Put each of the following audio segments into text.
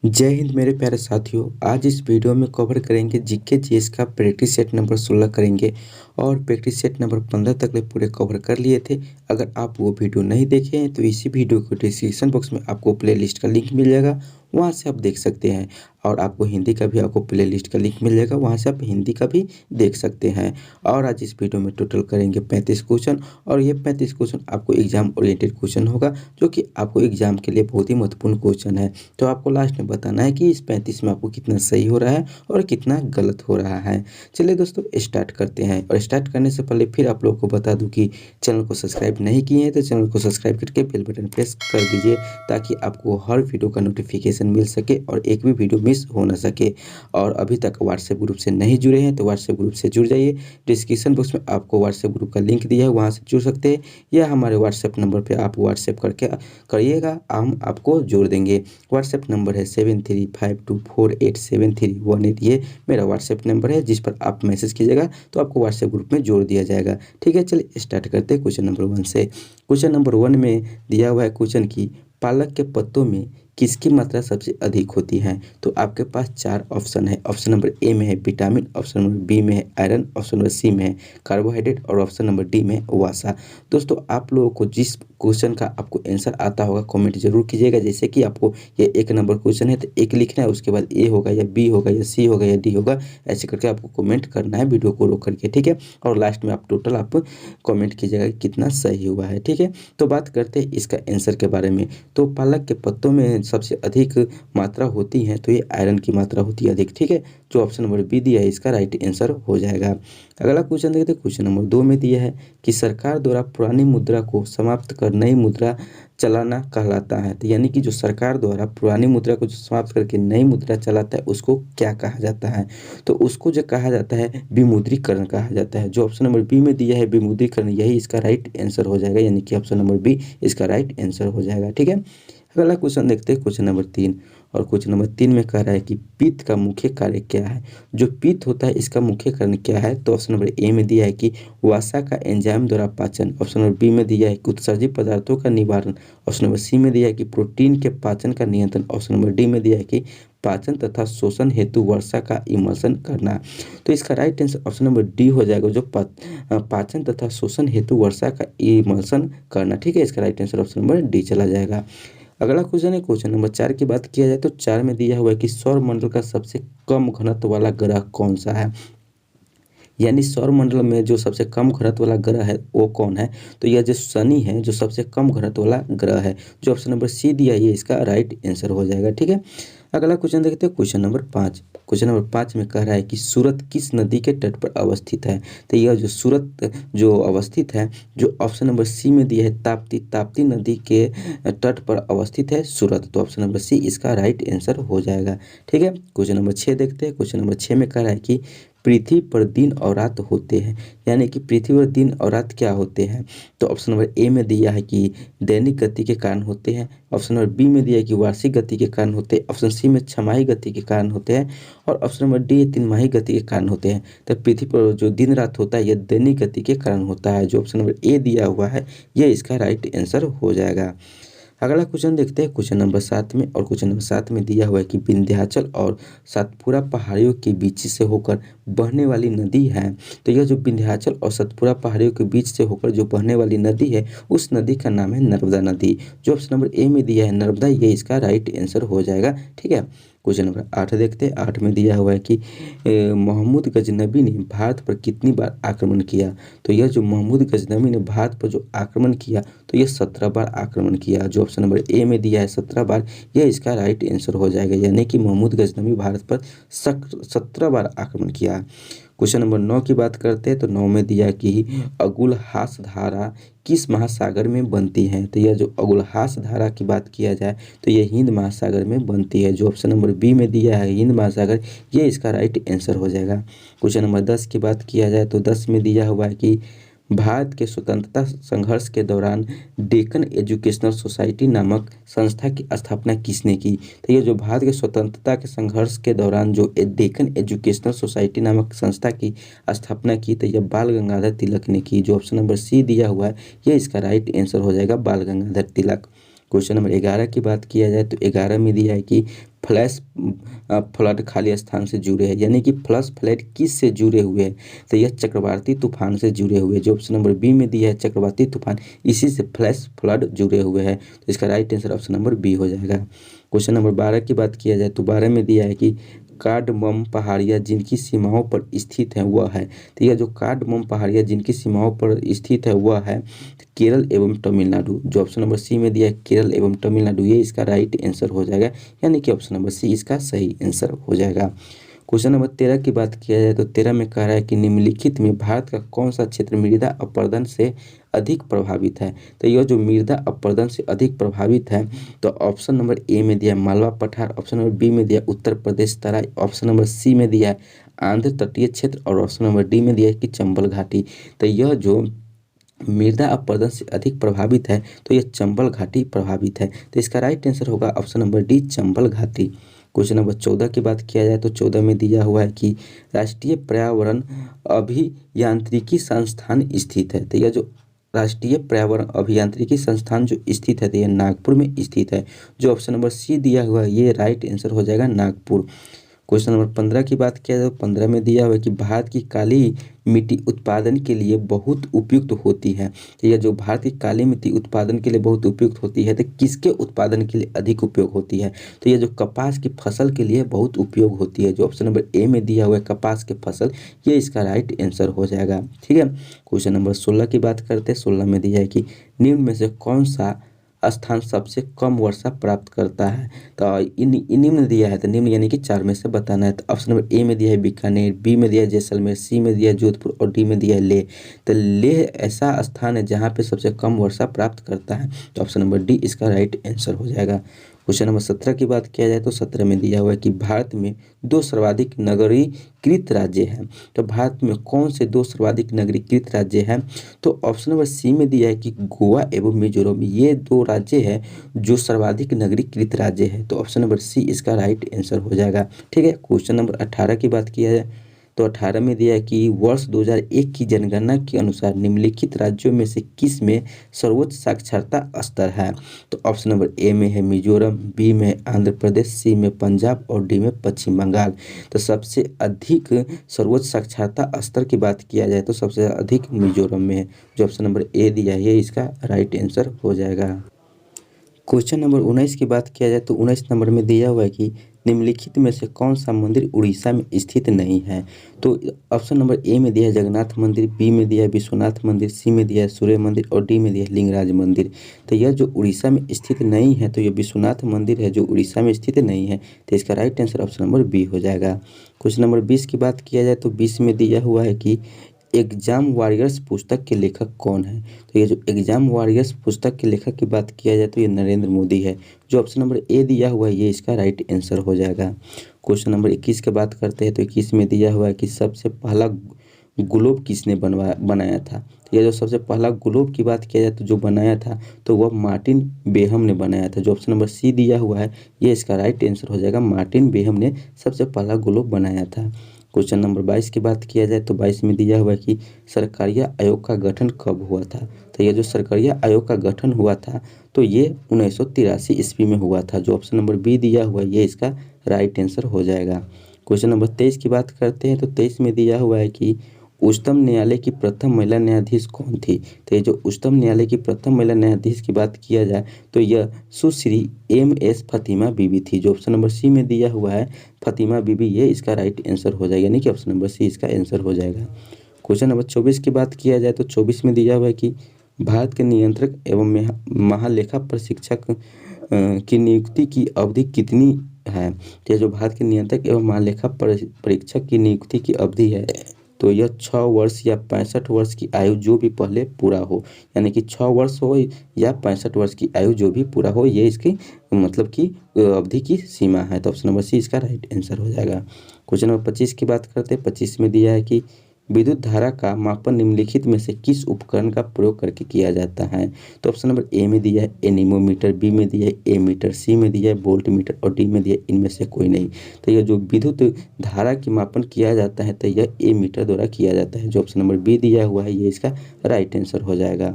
जय हिंद मेरे प्यारे साथियों। आज इस वीडियो में कवर करेंगे जीके जीएस का प्रैक्टिस सेट नंबर 16 करेंगे और प्रैक्टिस सेट नंबर 15 तक ले पूरे कवर कर लिए थे। अगर आप वो वीडियो नहीं देखे हैं तो इसी वीडियो को डिस्क्रिप्शन बॉक्स में आपको प्लेलिस्ट का लिंक मिल जाएगा, वहाँ से आप देख सकते हैं। और आपको हिंदी का भी आपको प्लेलिस्ट का लिंक मिल जाएगा, वहाँ से आप हिंदी का भी देख सकते हैं। और आज इस वीडियो में टोटल करेंगे 35 क्वेश्चन और ये 35 क्वेश्चन आपको एग्जाम ओरिएंटेड क्वेश्चन होगा, जो कि आपको एग्जाम के लिए बहुत ही महत्वपूर्ण क्वेश्चन है। तो आपको लास्ट में बताना है कि इस 35 में आपको कितना सही हो रहा है और कितना गलत हो रहा है। चलिए दोस्तों स्टार्ट करते हैं। और स्टार्ट करने से पहले फिर आप लोगों को बता दूं कि चैनल को सब्सक्राइब नहीं किए हैं तो चैनल को सब्सक्राइब करके बेल बटन प्रेस कर दीजिए, ताकि आपको हर वीडियो का नोटिफिकेशन मिल सके और एक भी वीडियो मिस हो ना सके। और अभी तक व्हाट्सएप ग्रुप से नहीं जुड़े हैं तो व्हाट्सएप ग्रुप से जुड़ जाइए। डिस्क्रिप्शन बॉक्स में आपको व्हाट्सएप ग्रुप का लिंक दिया है, वहाँ से जुड़ सकते हैं, या हमारे व्हाट्सएप नंबर पर आप व्हाट्सएप करके करिएगा, हम आपको जोड़ देंगे। व्हाट्सएप नंबर है 7352487318। ये मेरा व्हाट्सएप नंबर है, जिस पर आप मैसेज कीजिएगा तो आपको व्हाट्सएप ग्रुप में जोड़ दिया जाएगा। ठीक है, चलिए स्टार्ट करते हैं क्वेश्चन नंबर 1 से। क्वेश्चन नंबर 1 में दिया हुआ है क्वेश्चन की पालक के पत्तों में किसकी मात्रा सबसे अधिक होती है। तो आपके पास 4 ऑप्शन है। ऑप्शन नंबर ए में है विटामिन, ऑप्शन नंबर बी में है आयरन, ऑप्शन नंबर सी में है कार्बोहाइड्रेट और ऑप्शन नंबर डी में है वसा। दोस्तों आप लोगों को जिस क्वेश्चन का आपको आंसर आता होगा कमेंट जरूर कीजिएगा। जैसे कि आपको ये 1 नंबर क्वेश्चन है तो 1 लिखना है, उसके बाद ए होगा या बी होगा या सी होगा या डी होगा, ऐसे करके आपको कमेंट करना है वीडियो को रोक करके। ठीक है, और लास्ट में आप टोटल आप कमेंट कीजिएगा कि कितना सही हुआ है। ठीक है, तो बात करते हैं इसका आंसर के बारे में। तो पालक के पत्तों में सबसे अधिक मात्रा होती है तो ये आयरन की मात्रा होती है अधिक। ठीक है, जो ऑप्शन नंबर बी दिया है इसका राइट आंसर हो जाएगा। अगला क्वेश्चन देखते हैं। क्वेश्चन नंबर 2 में दिया है कि सरकार द्वारा पुरानी मुद्रा को समाप्त कर नई मुद्रा चलाना कहलाता है। तो यानी कि जो सरकार द्वारा पुरानी मुद्रा को जो समाप्त करके नई मुद्रा चलाता है उसको क्या कहा जाता है। तो उसको जो कहा जाता है विमुद्रीकरण कहा जाता है। जो ऑप्शन नंबर बी में दिया है विमुद्रीकरण, यही इसका राइट आंसर हो जाएगा, यानी कि ऑप्शन नंबर बी इसका राइट आंसर हो जाएगा। ठीक है, अगला क्वेश्चन देखते हैं। क्वेश्चन नंबर 3 और क्वेश्चन नंबर 3 में कह रहा है कि पित्त का मुख्य कार्य क्या है। जो पित्त होता है इसका मुख्य कार्य क्या है। तो ऑप्शन नंबर ए में दिया है कि वसा का एंजाइम द्वारा पाचन, ऑप्शन नंबर बी में दिया है कि उत्सर्जित पदार्थों का निवारण, ऑप्शन नंबर सी में दिया है कि प्रोटीन के पाचन का नियंत्रण, ऑप्शन नंबर डी में दिया है कि पाचन तथा शोषण हेतु वर्षा का इमल्सन करना। तो इसका right answer option number D हो जाएगा, जो पाचन तथा शोषण हेतु वर्षा का इमल्सन करना। ठीक है, इसका right answer option number D चला जाएगा। अगला क्वेश्चन है क्वेश्चन नंबर 4 की बात किया जाए तो 4 में दिया हुआ है कि सौर मंडल का सबसे कम घनत्व वाला ग्रह कौन सा है। यानी सौर मंडल में जो सबसे कम घनत्व वाला ग्रह है वो कौन है। तो यह जो शनि है जो सबसे कम घनत्व वाला ग्रह है। जो ऑप्शन नंबर सी दिया है ये इसका राइट आंसर हो जाएगा। ठीक है, अगला क्वेश्चन देखते हैं। Question number 5। क्वेश्चन नंबर 5 में कह रहा है कि सूरत किस नदी के तट पर अवस्थित है। तो यह जो सूरत जो अवस्थित है, जो ऑप्शन नंबर सी में दिया है ताप्ती, ताप्ती नदी के तट पर अवस्थित है सूरत। तो ऑप्शन नंबर सी इसका राइट आंसर हो जाएगा। ठीक है, क्वेश्चन नंबर 6 देखते हैं। क्वेश्चन नंबर 6 में कह रहा है कि पृथ्वी पर दिन और रात होते हैं। यानी कि पृथ्वी पर दिन और रात क्या होते हैं। तो ऑप्शन नंबर ए में दिया है कि दैनिक गति के कारण होते हैं, ऑप्शन नंबर बी में दिया है कि वार्षिक गति के कारण होते हैं, ऑप्शन सी में छमाही गति के कारण होते हैं, और ऑप्शन नंबर डी 3 गति के कारण होते हैं। तो पृथ्वी पर जो दिन रात होता है यह दैनिक गति के कारण होता है। जो ऑप्शन नंबर ए दिया हुआ है यह इसका राइट आंसर हो जाएगा। अगला क्वेश्चन देखते हैं क्वेश्चन नंबर 7 में। और क्वेश्चन नंबर 7 में दिया हुआ है कि विंध्याचल और सतपुरा पहाड़ियों के बीच से होकर बहने वाली नदी है। तो यह जो विंध्याचल और सतपुरा पहाड़ियों के बीच से होकर जो बहने वाली नदी है उस नदी का नाम है नर्मदा नदी। जो ऑप्शन नंबर ए में दिया है नर्मदा, ये इसका राइट आंसर हो जाएगा। ठीक है, क्वेश्चन नंबर 8 देखते हैं। 8 में दिया हुआ है कि मोहम्मद गजनबी ने भारत पर कितनी बार आक्रमण किया। तो यह जो मोहम्मद गजनबी ने भारत पर जो आक्रमण किया तो यह 17 बार आक्रमण किया। जो ऑप्शन नंबर ए में दिया है 17 बार, यह इसका राइट आंसर हो जाएगा। यानी कि मोहम्मद गजनबी भारत पर 17 बार आक्रमण किया। क्वेश्चन नंबर 9 की बात करते हैं। तो 9 में दिया कि अगुलहास धारा किस महासागर में बनती है। तो यह जो अगुलहास धारा की बात किया जाए तो यह हिंद महासागर में बनती है। जो ऑप्शन नंबर बी में दिया है हिंद महासागर, ये इसका राइट आंसर हो जाएगा। क्वेश्चन नंबर 10 की बात किया जाए तो 10 में दिया हुआ है कि भारत के स्वतंत्रता संघर्ष के दौरान डेक्कन एजुकेशनल सोसाइटी नामक संस्था की स्थापना किसने की। तो ये जो भारत के स्वतंत्रता के संघर्ष के दौरान जो डेक्कन एजुकेशनल सोसाइटी नामक संस्था की स्थापना की तो यह बाल गंगाधर तिलक ने की। जो ऑप्शन नंबर सी दिया हुआ है ये इसका राइट आंसर हो जाएगा, बाल गंगाधर तिलक। क्वेश्चन नंबर 11 की बात किया जाए तो 11 में दिया है कि फ्लैश फ्लड खाली स्थान से जुड़े हैं, यानी कि फ्लश फ्लड किस से जुड़े हुए हैं, तो यह चक्रवाती तूफान से जुड़े हुए हैं। जो ऑप्शन नंबर बी में दिया है चक्रवाती तूफान, इसी से फ्लैश फ्लड जुड़े हुए हैं, तो इसका right answer option number B हो जाएगा। क्वेश्चन नंबर 12 की बात किया जाए तो 12 में दिया है कि कार्डमम पहाड़ियाँ जिनकी सीमाओं पर स्थित है वह है, तो यह जो कार्डमम पहाड़ियाँ जिनकी सीमाओं पर स्थित है वह है केरल एवं तमिलनाडु। जो ऑप्शन नंबर सी में दिया है केरल एवं तमिलनाडु, ये इसका राइट आंसर हो जाएगा, यानी कि ऑप्शन नंबर सी इसका सही आंसर हो जाएगा। क्वेश्चन नंबर 13 की बात किया जाए तो 13 में कह रहा है कि निम्नलिखित में भारत का कौन सा क्षेत्र मृदा अपरदन से अधिक प्रभावित है, तो यह जो मृदा अपरदन से अधिक प्रभावित है, तो ऑप्शन नंबर ए में दिया है मालवा पठार, ऑप्शन नंबर बी में दिया है उत्तर प्रदेश तराई, ऑप्शन नंबर सी में दिया है आंध्र तटीय क्षेत्र और ऑप्शन नंबर डी में दिया है कि चंबल घाटी। तो यह जो मृदा अपरदन से अधिक प्रभावित है तो यह चंबल घाटी प्रभावित है, तो इसका राइट आंसर होगा ऑप्शन नंबर डी चंबल घाटी। क्वेश्चन नंबर 14 की बात किया जाए तो 14 में दिया हुआ है कि राष्ट्रीय पर्यावरण अभियांत्रिकी संस्थान स्थित है, तो यह जो राष्ट्रीय पर्यावरण अभियांत्रिकी संस्थान जो स्थित है तो यह नागपुर में स्थित है। जो ऑप्शन नंबर सी दिया हुआ है ये राइट आंसर हो जाएगा नागपुर। क्वेश्चन नंबर 15 की बात किया जाए तो 15 में दिया हुआ है कि भारत की काली मिट्टी उत्पादन के लिए बहुत उपयुक्त होती है, तो यह जो भारत की काली मिट्टी उत्पादन के लिए बहुत उपयुक्त होती है तो किसके उत्पादन के लिए अधिक उपयोग होती है, तो यह जो कपास की फसल के लिए बहुत उपयोग होती है। जो ऑप्शन नंबर ए में दिया हुआ है कपास की फसल, ये इसका राइट आंसर हो जाएगा। ठीक है, क्वेश्चन नंबर 16 की बात करते हैं। 16 में दिया है कि निम्न में से कौन सा स्थान सबसे कम वर्षा प्राप्त करता है, तो निम्न दिया है तो निम्न यानी कि 4 में से बताना है। तो ऑप्शन नंबर ए में दिया है बीकानेर, बी में दिया है जैसलमेर, सी में दिया है जोधपुर और डी में दिया है लेह। तो लेह ऐसा स्थान है जहाँ पे सबसे कम वर्षा प्राप्त करता है, तो ऑप्शन नंबर डी इसका राइट आंसर हो जाएगा। क्वेश्चन नंबर 17 की बात किया जाए तो 17 में दिया हुआ है कि भारत में 2 सर्वाधिक नगरीकृत राज्य हैं, तो भारत में कौन से 2 सर्वाधिक नगरीकृत राज्य हैं, तो ऑप्शन नंबर सी में दिया है कि गोवा एवं मिजोरम, ये 2 राज्य हैं जो सर्वाधिक नगरीकृत राज्य है, तो ऑप्शन नंबर सी इसका राइट आंसर हो जाएगा। ठीक है, क्वेश्चन नंबर 18 की बात किया जाए तो 18 में दिया है कि वर्ष 2001 की जनगणना के अनुसार निम्नलिखित राज्यों में से किस में सर्वोच्च साक्षरता स्तर है, तो ऑप्शन नंबर ए में है मिजोरम, बी में आंध्र प्रदेश, सी में पंजाब और डी में पश्चिम बंगाल। तो सबसे अधिक सर्वोच्च साक्षरता स्तर की बात किया जाए तो सबसे अधिक मिजोरम में है। जो ऑप्शन नंबर ए दिया है ये इसका राइट आंसर हो जाएगा। क्वेश्चन नंबर 19 की बात किया जाए तो 19 नंबर में दिया हुआ है कि निम्नलिखित में से कौन सा मंदिर उड़ीसा में स्थित नहीं है, तो ऑप्शन नंबर ए में दिया है जगन्नाथ मंदिर, बी में दिया है विश्वनाथ मंदिर, सी में दिया है सूर्य मंदिर और डी में दिया है लिंगराज मंदिर। तो यह जो उड़ीसा में स्थित नहीं है तो यह विश्वनाथ मंदिर है जो उड़ीसा में स्थित नहीं है, तो इसका right answer option number B हो जाएगा। क्वेश्चन नंबर 20 की बात किया जाए तो 20 में दिया हुआ है कि एग्जाम वॉरियर्स पुस्तक के लेखक कौन है, तो ये जो एग्जाम वॉरियर्स पुस्तक के लेखक की बात किया जाए तो ये नरेंद्र मोदी है। जो ऑप्शन नंबर ए दिया हुआ है ये इसका राइट आंसर हो जाएगा। क्वेश्चन नंबर 21 की बात करते हैं तो 21 में दिया हुआ है कि सबसे पहला ग्लोब किसने बनाया था, तो ये जो सबसे पहला ग्लोब की बात किया जाए तो जो बनाया था तो वह मार्टिन बेहम ने बनाया था। जो ऑप्शन नंबर सी दिया हुआ है ये इसका राइट आंसर हो जाएगा, मार्टिन बेहम ने सबसे पहला ग्लोब बनाया था। क्वेश्चन नंबर 22 की बात किया जाए तो 22 में दिया हुआ है कि सरकारिया आयोग का गठन कब हुआ था, तो ये जो सरकारिया आयोग का गठन हुआ था तो ये 1983 ईस्वी में हुआ था। जो ऑप्शन नंबर बी दिया हुआ है ये इसका राइट आंसर हो जाएगा। क्वेश्चन नंबर 23 की बात करते हैं तो 23 में दिया हुआ है कि उच्चतम न्यायालय की प्रथम महिला न्यायाधीश कौन थी, तो ये जो उच्चतम न्यायालय की प्रथम महिला न्यायाधीश की बात किया जाए तो यह सुश्री एम.एस. फतिमा बीबी थी। जो ऑप्शन नंबर सी में दिया हुआ है फतिमा बीबी, ये इसका राइट आंसर हो जाएगा, यानी कि ऑप्शन नंबर सी इसका आंसर हो जाएगा। क्वेश्चन नंबर 24 की बात किया जाए तो 24 में दिया हुआ है कि भारत के नियंत्रक एवं महालेखा परीक्षक की नियुक्ति की अवधि कितनी है, तो जो भारत के नियंत्रक एवं महालेखा परीक्षक की नियुक्ति की अवधि है तो यह 6 वर्ष या 65 वर्ष की आयु जो भी पहले पूरा हो, यानी कि 6 वर्ष हो या 65 वर्ष की आयु जो भी पूरा हो, ये इसकी मतलब कि अवधि की सीमा है। तो ऑप्शन नंबर सी इसका राइट आंसर हो जाएगा। क्वेश्चन नंबर 25 की बात करते हैं। 25 में दिया है कि विद्युत धारा का मापन निम्नलिखित में से किस उपकरण का प्रयोग करके किया जाता है, तो ऑप्शन नंबर ए में दिया है एनीमोमीटर, बी में दिया है एमीटर, सी में दिया है वोल्ट मीटर और डी में दिया है इनमें से कोई नहीं। तो यह जो विद्युत धारा की मापन किया जाता है तो यह एमीटर द्वारा किया जाता है। जो ऑप्शन नंबर बी दिया हुआ है ये इसका राइट आंसर हो जाएगा।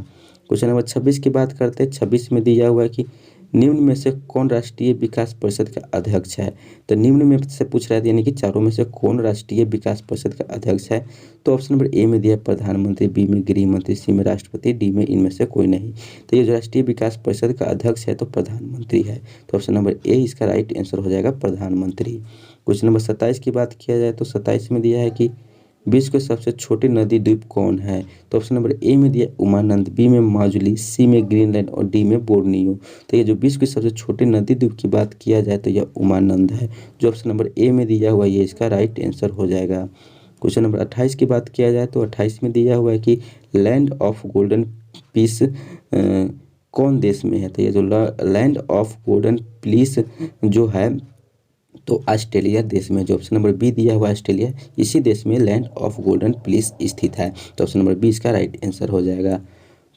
क्वेश्चन नंबर 26 की बात करते हैं। 26 में दिया हुआ है कि निम्न में से कौन राष्ट्रीय विकास परिषद का अध्यक्ष है? तो निम्न में से पूछ रहा है, यानी कि चारों में से कौन राष्ट्रीय विकास परिषद का अध्यक्ष है? तो ऑप्शन नंबर ए में दिया है प्रधानमंत्री, बी में गृह मंत्री, सी में राष्ट्रपति, डी में इनमें से कोई नहीं। तो ये जो राष्ट्रीय विकास परिषद का अध्यक्ष है तो प्रधानमंत्री है। तो ऑप्शन नंबर ए इसका राइट आंसर हो जाएगा प्रधानमंत्री। क्वेश्चन नंबर 27 की बात किया जाए तो 27 में दिया है कि विश्व के सबसे छोटे नदी द्वीप कौन है? तो ऑप्शन नंबर ए में दिया उमानंद, बी में माजुली, सी में ग्रीनलैंड और डी में बोर्नियो। तो ये जो विश्व के सबसे छोटे नदी द्वीप की बात किया जाए तो यह उमानंद है, जो ऑप्शन नंबर ए में दिया हुआ ये इसका राइट आंसर हो जाएगा। क्वेश्चन नंबर 28 की बात किया जाए तो 28 में दिया हुआ है कि लैंड ऑफ गोल्डन पीस कौन देश में है? तो ये जो लैंड ऑफ गोल्डन पीस जो है तो ऑस्ट्रेलिया देश में, जो ऑप्शन नंबर बी दिया हुआ है ऑस्ट्रेलिया, इसी देश में लैंड ऑफ गोल्डन पीस स्थित है। तो ऑप्शन नंबर बी इसका राइट आंसर हो जाएगा।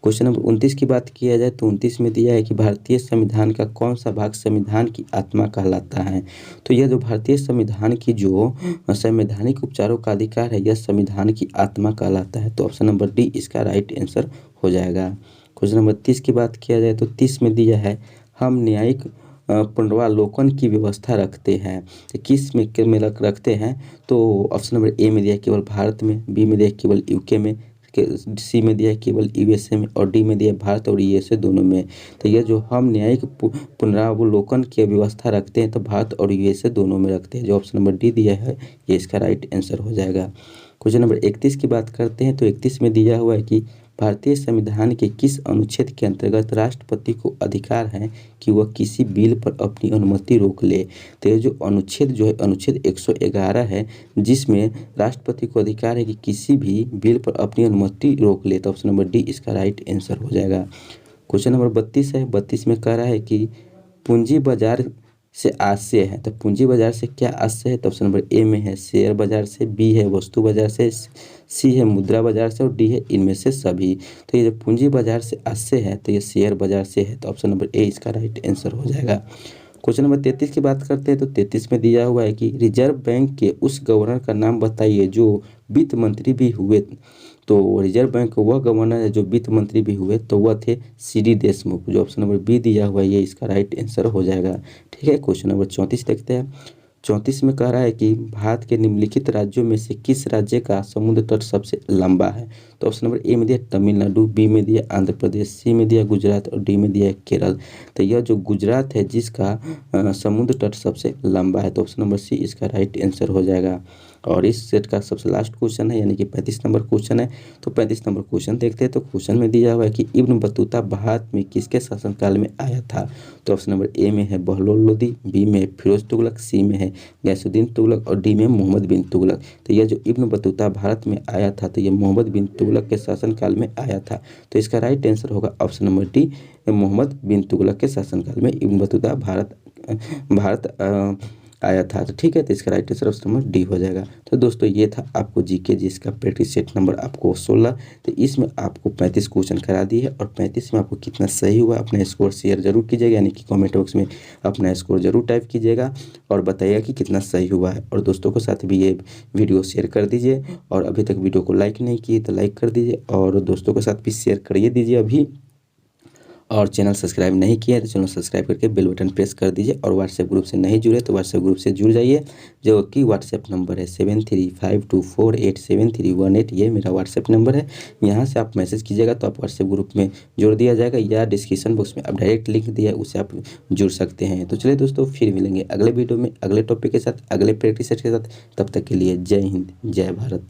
क्वेश्चन नंबर 29 की बात किया जाए तो 29 में दिया है कि भारतीय संविधान का कौन सा भाग संविधान की आत्मा कहलाता है? तो यह जो भारतीय संविधान की जो संवैधानिक उपचारों का अधिकार है यह संविधान की आत्मा कहलाता है। तो ऑप्शन नंबर डी इसका राइट आंसर हो जाएगा। क्वेश्चन नंबर 30 की बात किया जाए तो 30 में दिया है हम न्यायिक पुनरावलोकन की व्यवस्था रखते हैं, तो किस में रखते हैं? तो ऑप्शन नंबर ए में दिया है केवल भारत में, बी में दिया है केवल यूके में, सी में दिया है केवल यूएसए में और डी में दिया है भारत और यूएसए दोनों में। तो यह जो हम न्यायिक पुनरावलोकन की व्यवस्था रखते हैं तो भारत और यूएसए दोनों में रखते हैं, जो ऑप्शन नंबर डी दिया है ये इसका राइट आंसर हो जाएगा। क्वेश्चन नंबर 31 की बात करते हैं तो 31 में दिया हुआ है कि भारतीय संविधान के किस अनुच्छेद के अंतर्गत राष्ट्रपति को अधिकार है कि वह किसी बिल पर अपनी अनुमति रोक ले? तो ये जो अनुच्छेद जो है अनुच्छेद 111 है, जिसमें राष्ट्रपति को अधिकार है कि किसी भी बिल पर अपनी अनुमति रोक ले। तो ऑप्शन नंबर डी इसका राइट आंसर हो जाएगा। क्वेश्चन नंबर 32 है, 32 में कह रहा है कि पूंजी बाजार से आशय है, तो पूंजी बाजार से क्या आशय है? तो ऑप्शन नंबर ए में है शेयर बाजार से, बी है वस्तु बाजार से, सी है मुद्रा बाजार से और डी है इनमें से सभी। तो ये जो पूंजी बाजार से आशय है तो ये शेयर बाजार से है, तो ऑप्शन नंबर ए इसका राइट आंसर हो जाएगा। क्वेश्चन नंबर 33 की बात करते हैं तो 33 में दिया हुआ है कि रिजर्व बैंक के उस गवर्नर का नाम बताइए जो वित्त मंत्री भी हुए। तो रिजर्व बैंक वह गवर्नर है जो वित्त मंत्री भी हुए, तो वह थे सीडी देशमुख, जो ऑप्शन नंबर बी दिया हुआ है ये इसका राइट आंसर हो जाएगा। ठीक है, क्वेश्चन नंबर 34 देखते हैं। 34 में कह रहा है कि भारत के निम्नलिखित राज्यों में से किस राज्य का समुद्र तट सबसे लंबा है? तो ऑप्शन नंबर ए में दिया तमिलनाडु, बी में दिया आंध्र प्रदेश, सी में दिया गुजरात और डी में दिया केरल। तो यह जो गुजरात है जिसका समुद्र तट सबसे लंबा है, तो ऑप्शन नंबर सी इसका राइट आंसर हो जाएगा। और इस सेट का सबसे लास्ट क्वेश्चन है, यानी कि 35 नंबर क्वेश्चन है। तो 35 नंबर क्वेश्चन देखते हैं। तो क्वेश्चन में दिया हुआ है कि इब्न बतूता भारत में किसके शासनकाल में आया था? तो ऑप्शन नंबर ए में है बहलोल लोदी, बी में फिरोज तुगलक, सी में है गैसुद्दीन तुगलक और डी में मोहम्मद बिन तुगलक। तो यह जो इब्न बतूता भारत में आया था तो ये मोहम्मद बिन तुगलक के शासनकाल में आया था। तो इसका राइट आंसर होगा ऑप्शन नंबर डी, मोहम्मद बिन तुगलक के शासनकाल में इब्न बतूता भारत आया था। तो ठीक है, तो इसका right answer option number D हो जाएगा। तो दोस्तों ये था आपको जीके जिसका प्रैक्टिस सेट नंबर आपको 16। तो इसमें आपको 35 क्वेश्चन करा दिए और 35 में आपको कितना सही हुआ अपना स्कोर शेयर जरूर कीजिएगा, यानी कि कमेंट बॉक्स में अपना स्कोर जरूर टाइप कीजिएगा और बताइएगा कि कितना सही हुआ है। और दोस्तों के साथ भी ये वीडियो शेयर कर दीजिए और अभी तक वीडियो को लाइक नहीं किए तो लाइक कर दीजिए और दोस्तों के साथ भी शेयर करिए दीजिए अभी। और चैनल सब्सक्राइब नहीं किया है तो चैनल सब्सक्राइब करके बेल बटन प्रेस कर दीजिए। और व्हाट्सएप ग्रुप से नहीं जुड़े तो व्हाट्सएप ग्रुप से जुड़ जाइए, जो कि व्हाट्सएप नंबर है 7352487318। ये मेरा व्हाट्सएप नंबर है, यहाँ से आप मैसेज कीजिएगा तो आप व्हाट्सएप ग्रुप में जोड़ दिया जाएगा, या डिस्क्रिप्शन बॉक्स में आप डायरेक्ट लिंक दिया है उससे आप जुड़ सकते हैं। तो चलिए दोस्तों, फिर मिलेंगे अगले वीडियो में अगले टॉपिक के साथ, अगले प्रैक्टिस सेट के साथ। तब तक के लिए जय हिंद, जय भारत।